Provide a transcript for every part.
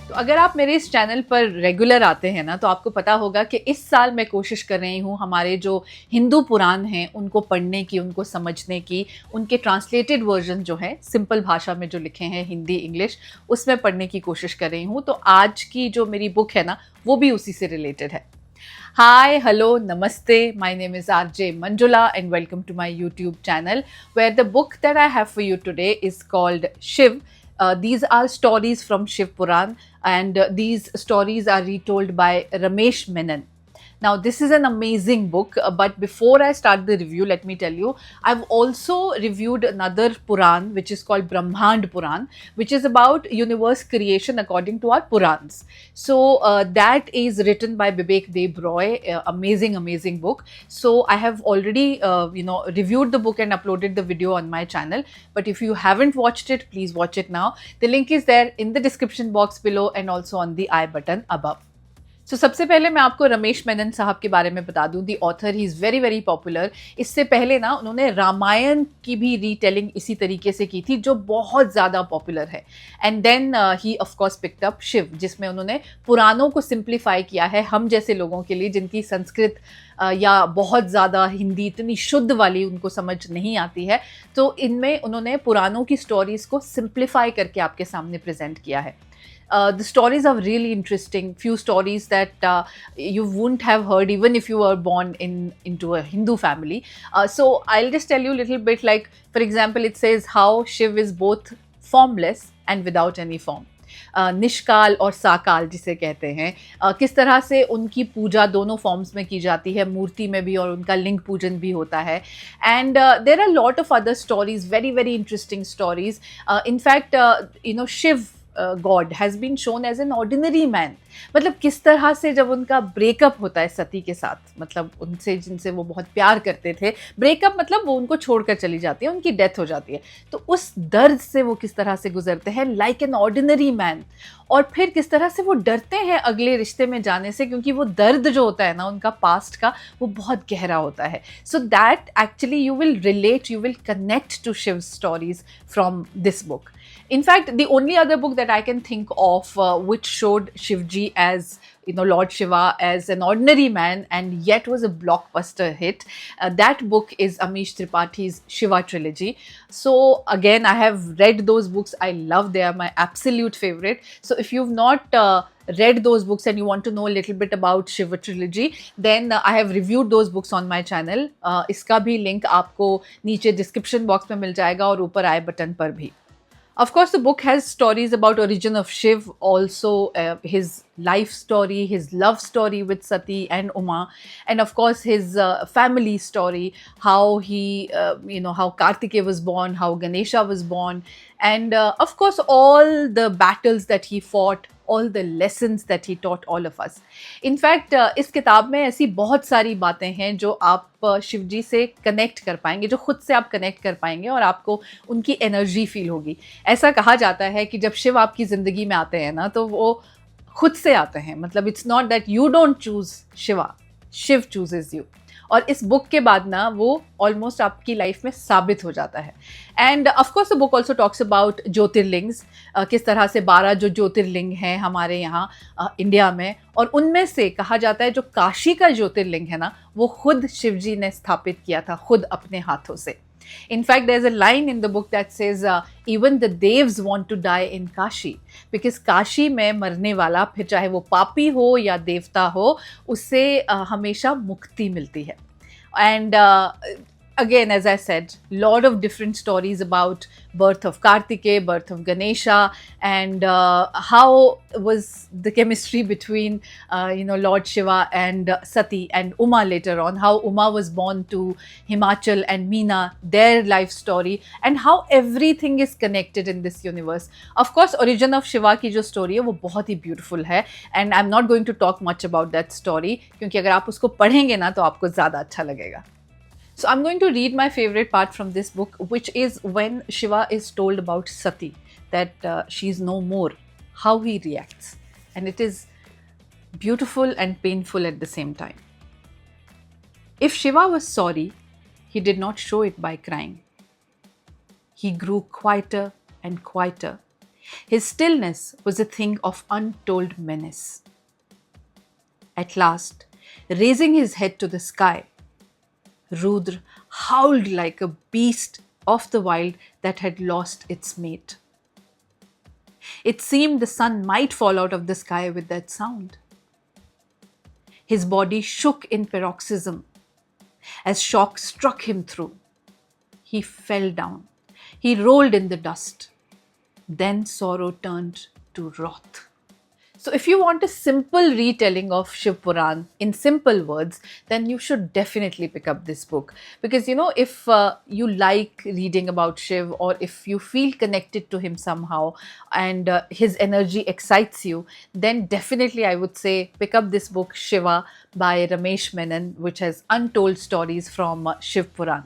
तो अगर आप मेरे इस चैनल पर रेगुलर आते हैं ना, तो आपको पता होगा कि इस साल मैं कोशिश कर रही हूँ हमारे जो हिंदू पुराण हैं उनको पढ़ने की, उनको समझने की, उनके ट्रांसलेटेड वर्जन जो है सिंपल भाषा में जो लिखे हैं हिंदी इंग्लिश, उसमें पढ़ने की कोशिश कर रही हूँ। तो आज की जो मेरी बुक है ना, वो भी उसी से रिलेटेड है। Hi, hello, namaste. My name is RJ Manjula and welcome to my YouTube channel, where the book that I have for you today is called Shiv. These are stories from Shiv Puran, and these stories are retold by Ramesh Menon. Now, this is an amazing book, but before I start the review, let me tell you, I've also reviewed another Puran, which is called Brahmand Puran, which is about universe creation according to our Purans. So, that is written by Bibek Deb Roy, amazing book. So, I have already, reviewed the book and uploaded the video on my channel. But if you haven't watched it, please watch it now. The link is there in the description box below and also on the I button above. सो सबसे पहले मैं आपको रमेश मेनन साहब के बारे में बता दूं। The author he is very very popular. इससे पहले ना उन्होंने रामायण की भी रीटेलिंग इसी तरीके से की थी, जो बहुत ज़्यादा पॉपुलर है। And then he of course picked up Shiv, जिसमें उन्होंने पुराणों को सिंप्लीफाई किया है हम जैसे लोगों के लिए, जिनकी संस्कृत या बहुत ज़्यादा हिंदी इतनी शुद्ध वाली उनको समझ नहीं आती है। तो इनमें उन्होंने पुराणों की स्टोरीज़ को सिंप्लीफाई करके आपके सामने प्रेजेंट किया है। The stories are really interesting. Few stories that you wouldn't have heard even if you were born into a Hindu family. So I'll just tell you a little bit. Like, for example, it says how Shiv is both formless and without any form. निष्काल और साकाल जिसे कहते हैं, किस तरह से उनकी पूजा दोनों forms में की जाती है, मूर्ति में भी और उनका लिंग पूजन भी होता है। And there are lot of other stories, very very interesting stories. In fact Shiv god has been shown as an ordinary man. मतलब किस तरह से जब उनका ब्रेकअप होता है सती के साथ, मतलब उनसे जिनसे वो बहुत प्यार करते थे, ब्रेकअप मतलब वो उनको छोड़कर चली जाती है, उनकी डेथ हो जाती है, तो उस दर्द से वो किस तरह से गुजरते हैं लाइक एन ऑर्डिनरी मैन। और फिर किस तरह से वो डरते हैं अगले रिश्ते में जाने से, क्योंकि वो दर्द जो होता है ना उनका पास्ट का, वो बहुत गहरा होता है। So that actually you will relate, you will connect to Shiv's stories from this book. In fact, the only other book that I can think of which showed Shivji as, Lord Shiva as an ordinary man and yet was a blockbuster hit, that book is Amish Tripathi's Shiva trilogy. So again, I have read those books. I love, they are my absolute favorite. So if you've not read those books and you want to know a little bit about Shiva trilogy, then I have reviewed those books on my channel. इसका भी link आपको नीचे description box में मिल जाएगा और ऊपर I button पर भी। Of course, the book has stories about origin of Shiv, also his life story, his love story with Sati and Uma, and of course his family story, how he, how Kartikeya was born, how Ganesha was born, and of course all the battles that he fought, all the lessons that he taught all of us. In fact, इस किताब में ऐसी बहुत सारी बातें हैं जो आप शिवजी से कनेक्ट कर पाएंगे, जो खुद से आप कनेक्ट कर पाएंगे और आपको उनकी एनर्जी फील होगी। ऐसा कहा जाता है कि जब शिव आपकी ज़िंदगी में आते हैं ना, तो वो खुद से आते हैं। मतलब it's not that you don't choose Shiva, Shiv chooses you. और इस बुक के बाद ना वो ऑलमोस्ट आपकी लाइफ में साबित हो जाता है। End of course the book also talks about jyotirlingas, किस तरह से 12 जो ज्योतिर्लिंग हैं हमारे यहाँ इंडिया में, और उनमें से कहा जाता है जो काशी का ज्योतिर्लिंग है ना, वो खुद शिवजी ने स्थापित किया था, खुद अपने हाथों से। In fact, there's a line in the book that says, even the devs want to die in Kashi, because Kashi में मरने वाला, फिर चाहे वो पापी हो या देवता हो, उससे हमेशा मुक्ति मिलती है। And again, as I said, lot of different stories about birth of Kartikeya, birth of Ganesha, and how was the chemistry between, Lord Shiva and Sati and Uma later on, how Uma was born to Himachal and Meena, their life story, and how everything is connected in this universe. Of course, origin of Shiva की जो story है वो बहुत ही beautiful है, and I'm not going to talk much about that story, क्योंकि अगर आप उसको पढ़ेंगे ना तो आपको ज़्यादा अच्छा लगेगा. So I'm going to read my favorite part from this book, which is when Shiva is told about Sati, that she's no more, how he reacts. And it is beautiful and painful at the same time. If Shiva was sorry, he did not show it by crying. He grew quieter and quieter. His stillness was a thing of untold menace. At last, raising his head to the sky, Rudra howled like a beast of the wild that had lost its mate. It seemed the sun might fall out of the sky with that sound. His body shook in paroxysm as shock struck him through. He fell down. He rolled in the dust. Then sorrow turned to wrath. So, if you want a simple retelling of Shiv Puran in simple words, then you should definitely pick up this book. Because, if you like reading about Shiv, or if you feel connected to him somehow and his energy excites you, then definitely I would say pick up this book, Shiva by Ramesh Menon, which has untold stories from Shiv Puran.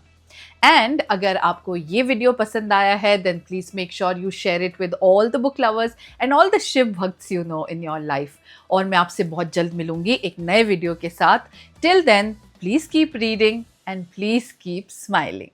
And अगर आपको ये video पसंद आया है then please make sure you share it with all the book lovers and all the Shiv भक्त्स you know in your life. और मैं आपसे बहुत जल्द मिलूंगी एक नए वीडियो के साथ. Till then please keep reading and please keep smiling.